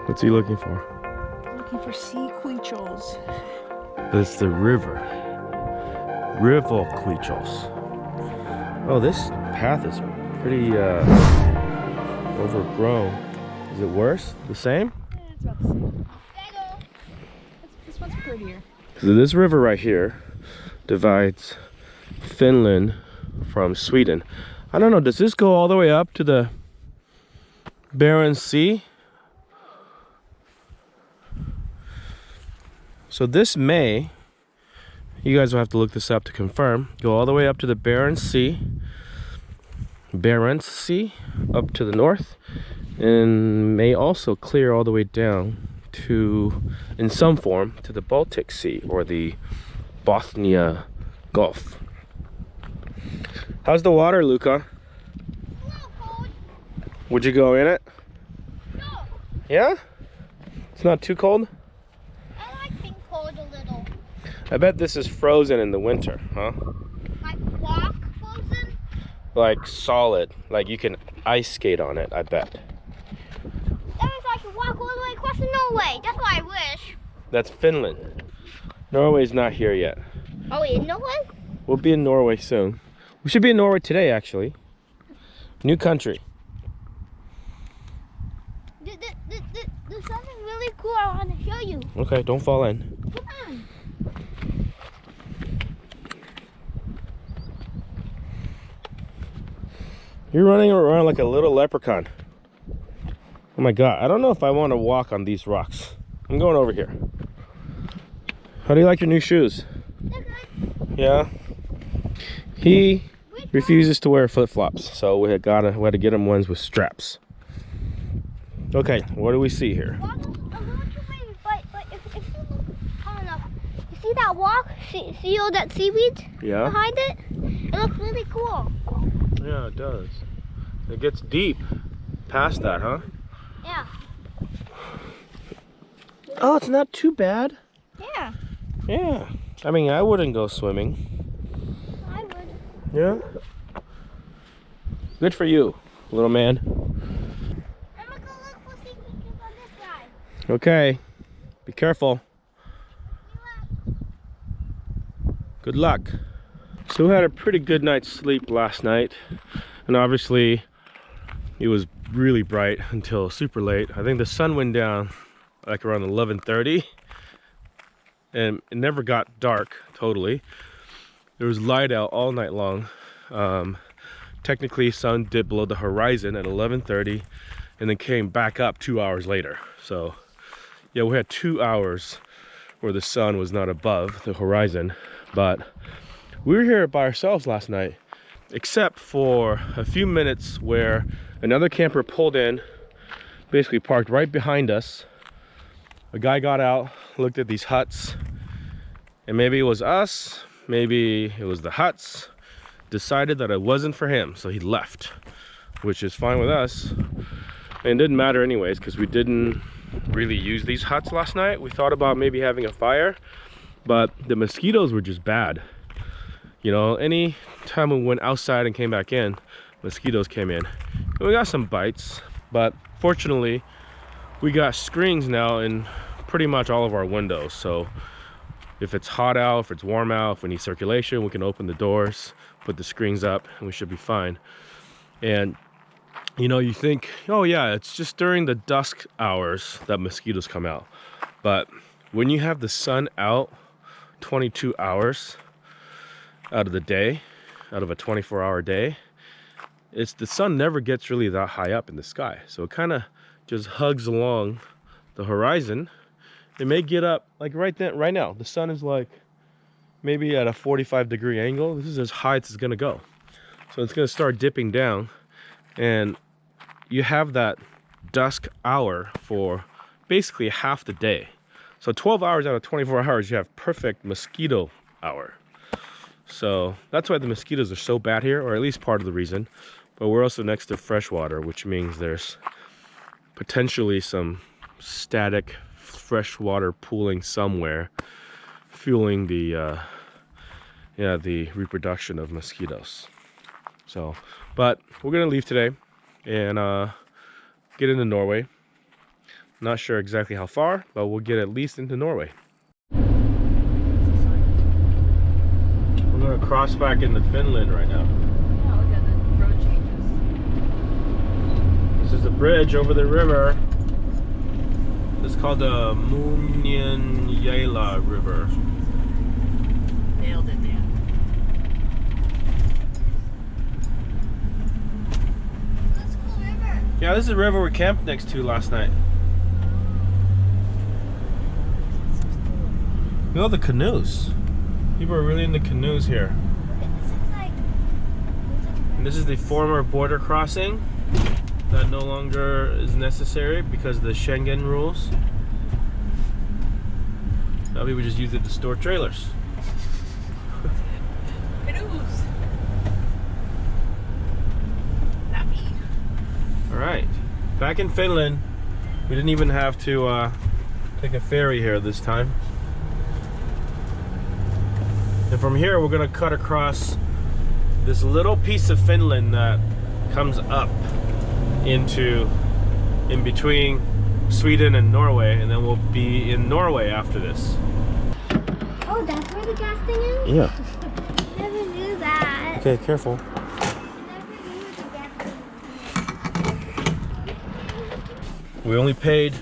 What's he looking for? Looking for sea creatures. It's the river. River creatures. Oh, this path is pretty overgrown. Is it worse? The same? Yeah, it's about the same. This one's prettier. So this river right here divides Finland from Sweden. I don't know, does this go all the way up to the Barents Sea? So this may, you guys will have to look this up to confirm, go all the way up to the Barents Sea, up to the north, and may also clear all the way down to, in some form, to the Baltic Sea or the Bothnia Gulf. How's the water, Luca? A little cold. Would you go in it? No, Yeah? It's not too cold? I like being cold a little. I bet this is frozen in the winter, huh? Like rock frozen. Like solid, like you can ice skate on it, I bet. That means I can walk all the way across to Norway. That's what I wish. That's Finland. Norway's not here yet. Are we in Norway? We'll be in Norway soon. We should be in Norway today, actually. New country. There's something really cool I want to show you. Okay, don't fall in. Come on. You're running around like a little leprechaun. Oh my god, I don't know if I want to walk on these rocks. I'm going over here. How do you like your new shoes? They're good. Yeah. He refuses to wear flip-flops, so we had to get him ones with straps. Okay, what do we see here? Walk a little too maybe, but if you look hard enough, you see that walk? See all that seaweed Yeah. behind it? It looks really cool. Yeah, it does. It gets deep past that, huh? Yeah. Oh, it's not too bad. Yeah, Yeah. I mean, I wouldn't go swimming. I would. Yeah. Good for you, little man. I'm gonna go look for sea creatures on this side. Okay. Be careful. Good luck. So we had a pretty good night's sleep last night. And obviously, it was really bright until super late. I think the sun went down like around 11:30. And it never got dark totally. There was light out all night long. Technically, sun dipped below the horizon at 11:30 and then came back up 2 hours later. So yeah, we had 2 hours where the sun was not above the horizon, but we were here by ourselves last night, except for a few minutes where another camper pulled in, basically parked right behind us. A guy got out, looked at these huts, and maybe it was us, maybe it was the huts, decided that it wasn't for him, so he left, which is fine with us. And it didn't matter anyways, because we didn't really use these huts last night. We thought about maybe having a fire, but the mosquitoes were just bad. You know, any time we went outside and came back in, mosquitoes came in. And we got some bites, but fortunately, we got screens now in pretty much all of our windows. So if it's hot out, if it's warm out, if we need circulation, we can open the doors, put the screens up, and we should be fine. And you know, you think, oh yeah, it's just during the dusk hours that mosquitoes come out. But when you have the sun out 22 hours out of the day, out of a 24-hour day, the sun never gets really that high up in the sky. So it kind of just hugs along the horizon. It may get up like right now. The sun is like maybe at a 45-degree angle. This is as high as it's gonna go. So it's gonna start dipping down, and you have that dusk hour for basically half the day. So 12 hours out of 24 hours, you have perfect mosquito hour. So that's why the mosquitoes are so bad here, or at least part of the reason. But we're also next to freshwater, which means there's potentially some static freshwater pooling somewhere, fueling the reproduction of mosquitoes. So But we're gonna leave today and get into Norway. Not sure exactly how far, but we'll get at least into Norway. We're gonna cross back into Finland right now. Oh, look at the road changes. This is the bridge over the river. It's called the Munyanjala River. Nailed it, man. That's a cool river. Yeah, this is the river we camped next to last night. Look at all the canoes. People are really into canoes here. This is like. And this is the former border crossing that no longer is necessary because of the Schengen rules. Now people just use it to store trailers. Canoes. Not me. Alright, back in Finland, we didn't even have to take a ferry here this time. And from here we're gonna cut across this little piece of Finland that comes up into in between Sweden and Norway, and then we'll be in Norway after this. Oh, that's where the gas thing is? Yeah. Never knew that. Okay, careful. Never knew the gas thing. We only paid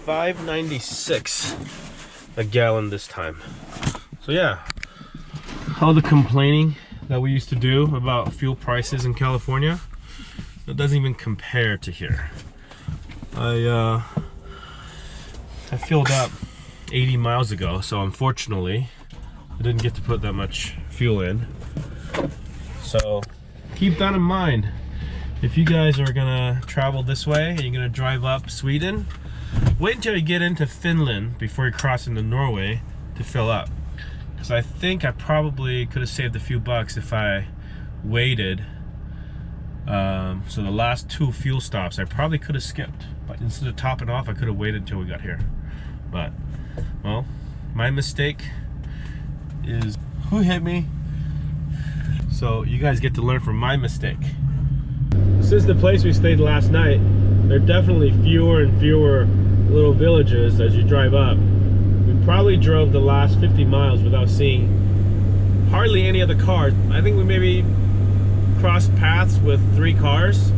$5.96 a gallon this time. So yeah, all the complaining that we used to do about fuel prices in California, it doesn't even compare to here. I filled up 80 miles ago, so unfortunately I didn't get to put that much fuel in. So keep that in mind. If you guys are gonna travel this way and you're gonna drive up Sweden, wait until you get into Finland before you cross into Norway to fill up. Because I think I probably could have saved a few bucks if I waited. So the last 2 fuel stops I probably could have skipped, but instead of topping off I could have waited until we got here. But well, my mistake is who hit me, so you guys get to learn from my mistake. This is the place we stayed last night. There are definitely fewer and fewer little villages as you drive up. We probably drove the last 50 miles without seeing hardly any other cars. I think we maybe crossed paths with 3 cars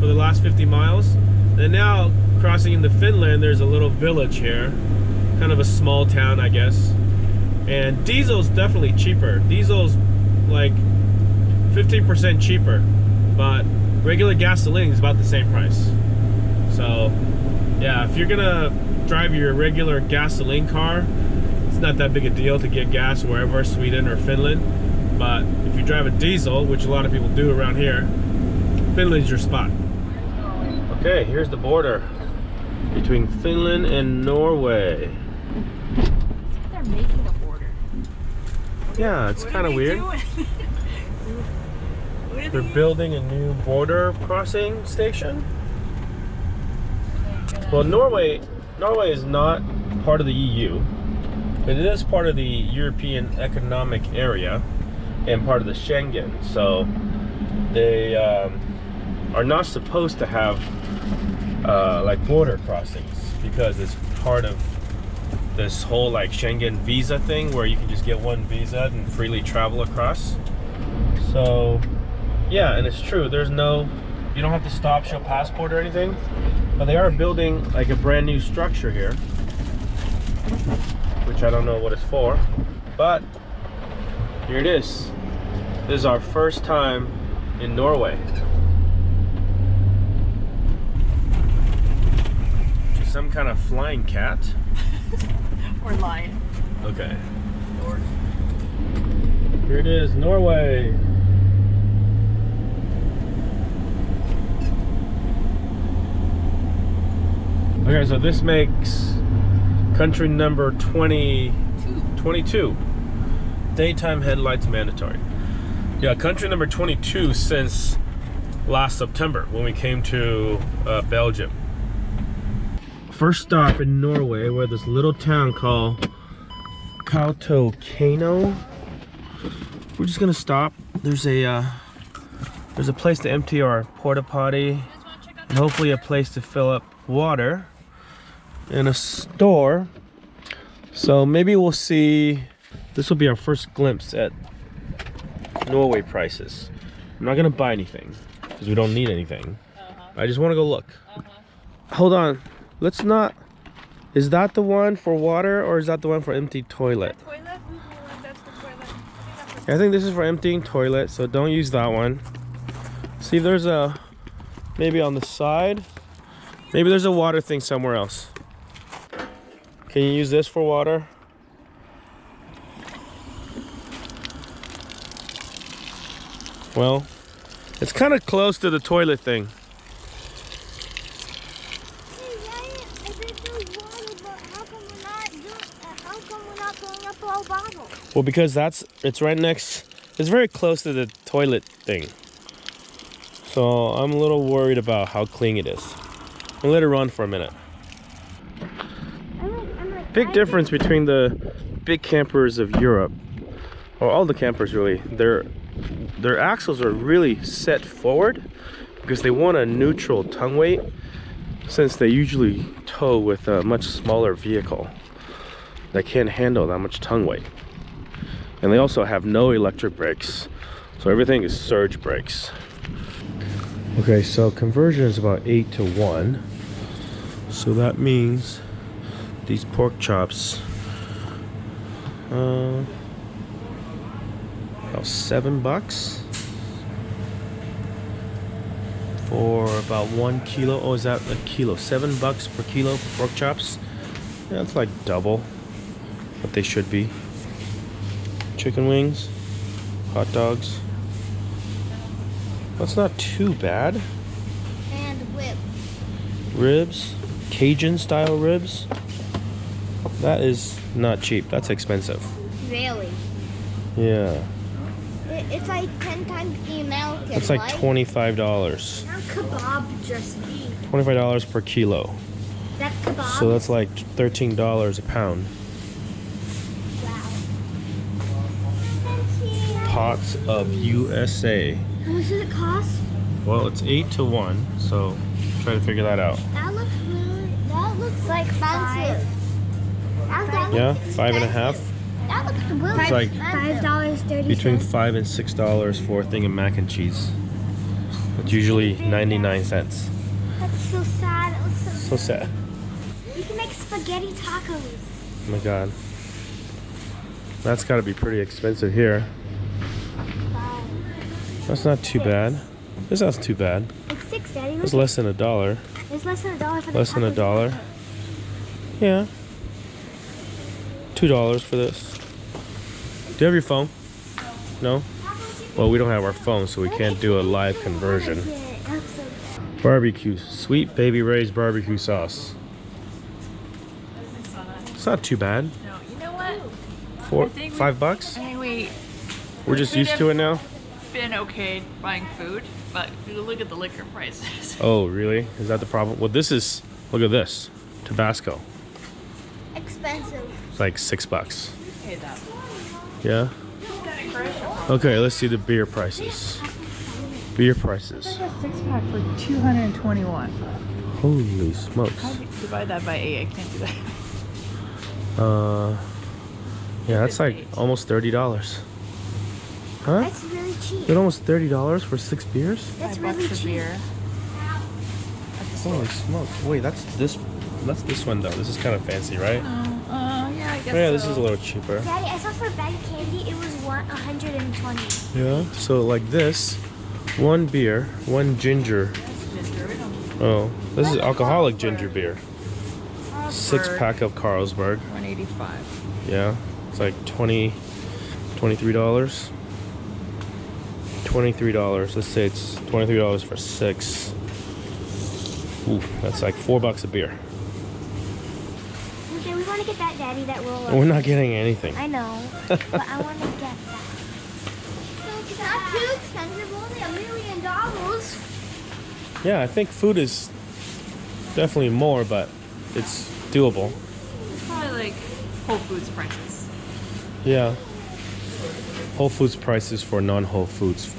for the last 50 miles. And now crossing into Finland, there's a little village here, kind of a small town, I guess. And diesel's definitely cheaper. Diesel's like 15% cheaper, but regular gasoline is about the same price. So yeah, if you're gonna drive your regular gasoline car, it's not that big a deal to get gas wherever, Sweden or Finland. But if you drive a diesel, which a lot of people do around here, Finland's your spot. Okay, here's the border between Finland and Norway. They're making a border. Yeah, it's kind of weird. They're building a new border crossing station. Well, Norway is not part of the EU, but it is part of the European Economic Area and part of the Schengen. So they are not supposed to have like border crossings because it's part of this whole like Schengen visa thing where you can just get one visa and freely travel across. So yeah, and it's true, there's no, you don't have to stop, show passport or anything, but they are building like a brand new structure here, which I don't know what it's for, but here it is. This is our first time in Norway. Some kind of flying cat. Or lion. Okay. Or Here it is, Norway. Okay, so this makes country number 22. Daytime headlights mandatory. Yeah, country number 22 since last September when we came to Belgium. First stop in Norway, we're at this little town called Kautokeino. We're just gonna stop. There's a There's a place to empty our porta potty, and hopefully a place to fill up water, and a store. So maybe we'll see. This will be our first glimpse at Norway prices. I'm not gonna buy anything because we don't need anything. I just want to go look. Hold on, let's not. Is that the one for water or is that the one for empty toilet? That's the toilet. I think this is for emptying toilet, so don't use that one. See if there's a, maybe on the side. Maybe there's a water thing somewhere else. Can you use this for water? Well, it's kind of close to the toilet thing. Hey, Daddy, I think there's water, but how come we're not filling up our bottle? Well, because it's right next, it's very close to the toilet thing. So I'm a little worried about how clean it is. I'll let it run for a minute. Big difference between the big campers of Europe, or all the campers really. Their axles are really set forward because they want a neutral tongue weight, since they usually tow with a much smaller vehicle that can't handle that much tongue weight. And they also have no electric brakes, so everything is surge brakes. Okay, so conversion is about 8 to 1. So that means these pork chops, about $7 for about 1 kilo. Oh, is that a kilo? $7 per kilo for pork chops. Yeah, that's like double what they should be. Chicken wings, hot dogs. That's not too bad. And whip. Ribs, Cajun style ribs. That is not cheap. That's expensive. Really? Yeah. It's like 10 times the American. That's like right? $25. Kebab just be. $25 per kilo. That kebab. So that's like $13 a pound. Wow. Pots of USA. How much does it cost? Well, it's 8 to 1, so try to figure that out. That looks like expensive. Yeah, 5.5. That looks really It's like $5.30. between $5 and $6 for a thing of mac and cheese. It's usually 99 cents. That's so sad. It looks So sad. You can make spaghetti tacos. Oh my god. That's got to be pretty expensive here. Wow. That's not too bad. This not too bad. It's $6, Daddy. It's less than $1. It's less than $1 for the Less than tacos. $1. Yeah. $2 for this. Do you have your phone? No? Well, we don't have our phone, so we can't do a live conversion. Barbecue. Sweet Baby Ray's barbecue sauce. It's not too bad. No, you know what? $5? I mean, We're just used to it now? been okay buying food, but you look at the liquor prices. Oh, really? Is that the problem? Well, this is, look at this. Tabasco. Expensive. It's like $6. Pay that. Yeah? Okay, let's see the beer prices. Beer prices. A 6-pack for $221. Holy smokes. How do you divide that by 8? I can't do that. Yeah, that's like almost $30. Huh? That's really cheap. It's almost $30 for 6 beers? That's $5 really a cheap. beer. Holy smokes. Wait, that's this one though. This is kind of fancy, right? Yeah, I guess Oh, yeah, this so. is a little cheaper. Daddy, I saw for a bag of candy, it was $120. Yeah, so like this, one beer, one ginger. Ginger, we don't Oh, this is alcoholic ginger beer. 6-pack of Carlsberg. $185. Yeah, it's like $23. $23. Let's say it's $23 for 6. Ooh, that's like $4 a beer. Okay, we want to get that, Daddy, that roll up. We're not getting anything. I know, but I want to get that. It's not too expensive, only $1 million. Yeah, I think food is definitely more, but it's doable. It's probably like Whole Foods prices. Yeah. Whole Foods prices for non-Whole Foods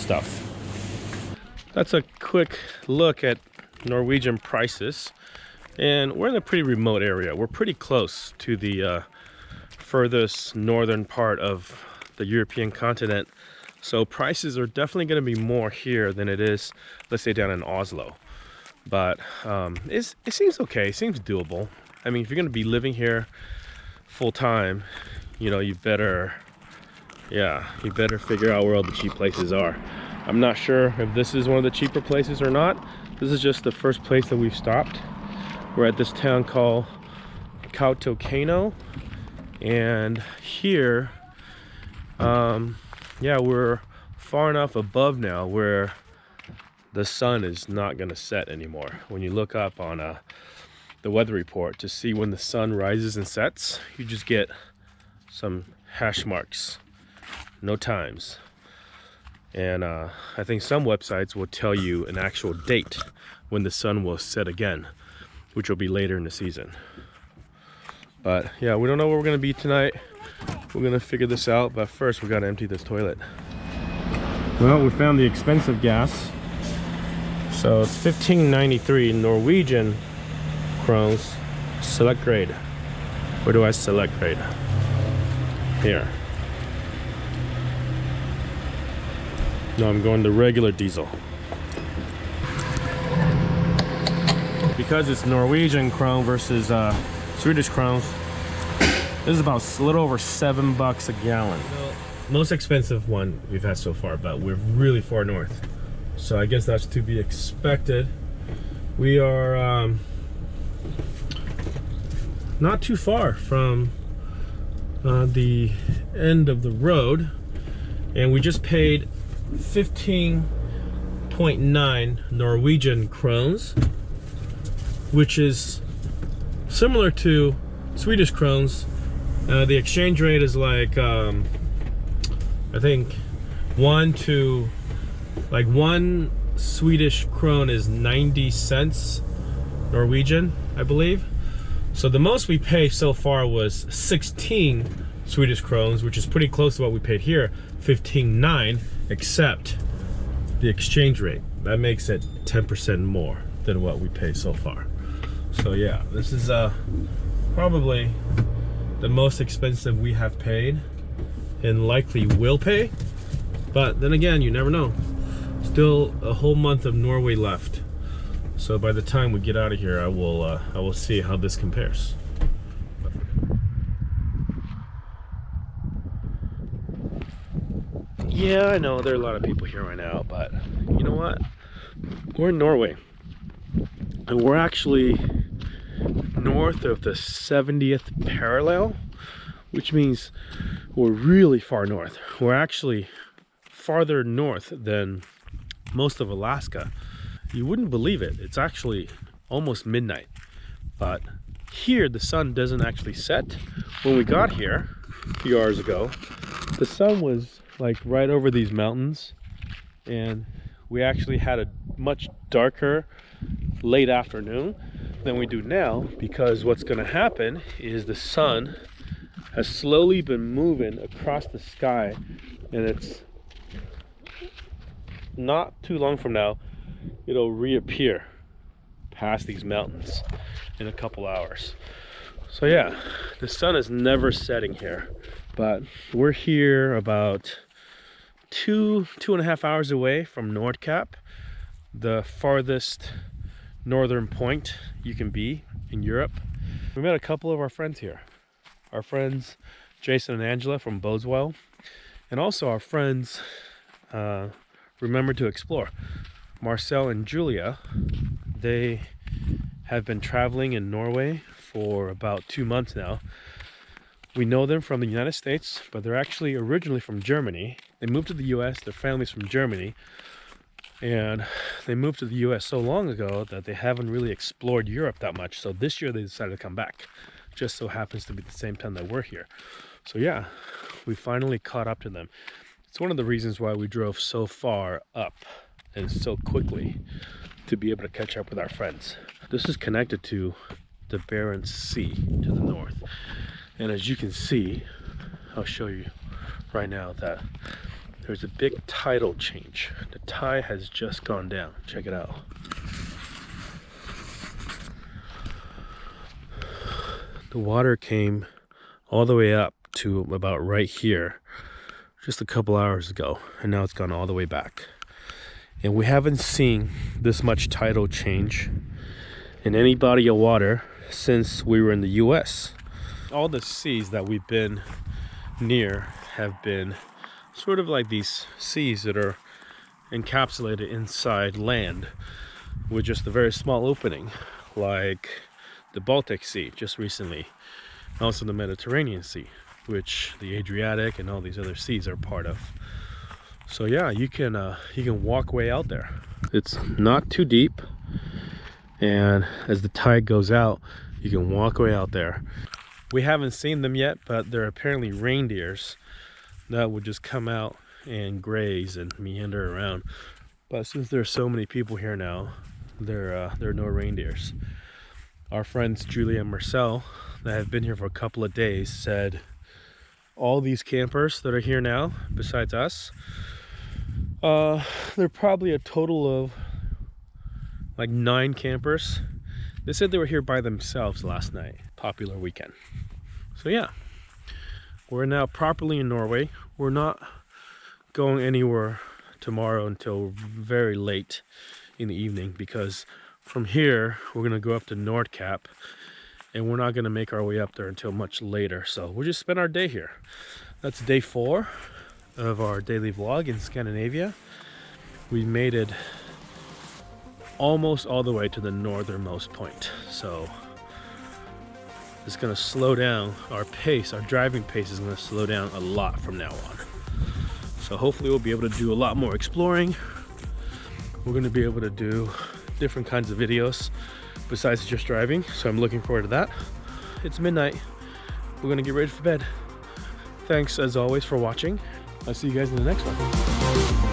stuff. That's a quick look at Norwegian prices. And we're in a pretty remote area. We're pretty close to the furthest northern part of the European continent. So prices are definitely going to be more here than it is, let's say, down in Oslo. But it seems okay. It seems doable. I mean, if you're going to be living here full time, you know, you better figure out where all the cheap places are. I'm not sure if this is one of the cheaper places or not. This is just the first place that we've stopped. We're at this town called Kautokeino, and here, yeah, we're far enough above now where the sun is not going to set anymore. When you look up on the weather report to see when the sun rises and sets, you just get some hash marks, no times. And I think some websites will tell you an actual date when the sun will set again, which will be later in the season. But yeah, we don't know where we're gonna be tonight. We're gonna figure this out, but first we gotta empty this toilet. Well, we found the expensive gas. So it's 15.93 Norwegian krones, select grade. Where do I select grade? Here. No, I'm going to regular diesel. Because it's Norwegian krone versus Swedish krones, this is about a little over $7 a gallon. Most expensive one we've had so far, but we're really far north. So I guess that's to be expected. We are not too far from the end of the road, and we just paid 15.9 Norwegian krones, which is similar to Swedish krones. The exchange rate is like I think one Swedish krone is 90 cents Norwegian, I believe. So the most we paid so far was 16 Swedish krones, which is pretty close to what we paid here, 15.9, except the exchange rate. That makes it 10% more than what we paid so far. So yeah, this is probably the most expensive we have paid and likely will pay. But then again, you never know. Still a whole month of Norway left. So by the time we get out of here, I will see how this compares. Yeah, I know there are a lot of people here right now, but you know what? We're in Norway, and we're actually north of the 70th parallel, which means we're really far north. We're actually farther north than most of Alaska. You wouldn't believe it. It's actually almost midnight, but here the sun doesn't actually set. When we got here a few hours ago, the sun was like right over these mountains, and we actually had a much darker late afternoon than we do now, because what's going to happen is the sun has slowly been moving across the sky, and it's not too long from now it'll reappear past these mountains in a couple hours. So yeah, the sun is never setting here, but we're here about two and a half hours away from Nordkapp, the farthest northern point you can be in Europe. We met a couple of our friends here. Our friends Jason and Angela from Boswell, and also our friends Remember to Explore, Marcel and Julia. They have been traveling in Norway for about 2 months now. We know them from the United States, but they're actually originally from Germany. They moved to the US, their family's from Germany, and they moved to the US so long ago that they haven't really explored Europe that much. So this year they decided to come back. Just so happens to be the same time that we're here. So yeah, we finally caught up to them. It's one of the reasons why we drove so far up and so quickly, to be able to catch up with our friends. This is connected to the Barents Sea to the north. And as you can see, I'll show you right now that there's a big tidal change. The tide has just gone down. Check it out. The water came all the way up to about right here just a couple hours ago, and now it's gone all the way back. And we haven't seen this much tidal change in any body of water since we were in the US. All the seas that we've been near have been sort of like these seas that are encapsulated inside land with just a very small opening, like the Baltic Sea just recently, also the Mediterranean Sea, which the Adriatic and all these other seas are part of. So yeah, you can walk way out there. It's not too deep, and as the tide goes out, you can walk way out there. We haven't seen them yet, but they're apparently reindeers that would just come out and graze and meander around. But since there's so many people here now, there are no reindeers. Our friends Julia and Marcel that have been here for a couple of days said all these campers that are here now, besides us, there are probably a total of like 9 campers. They said they were here by themselves last night. Popular weekend. So yeah, we're now properly in Norway. We're not going anywhere tomorrow until very late in the evening, because from here we're gonna go up to Nordkapp, and we're not gonna make our way up there until much later. So we'll just spend our day here. That's day 4 of our daily vlog in Scandinavia. We made it almost all the way to the northernmost point. So it's gonna slow down our pace. Our driving pace is gonna slow down a lot from now on. So hopefully we'll be able to do a lot more exploring. We're gonna be able to do different kinds of videos besides just driving. So I'm looking forward to that. It's midnight. We're gonna get ready for bed. Thanks as always for watching. I'll see you guys in the next one.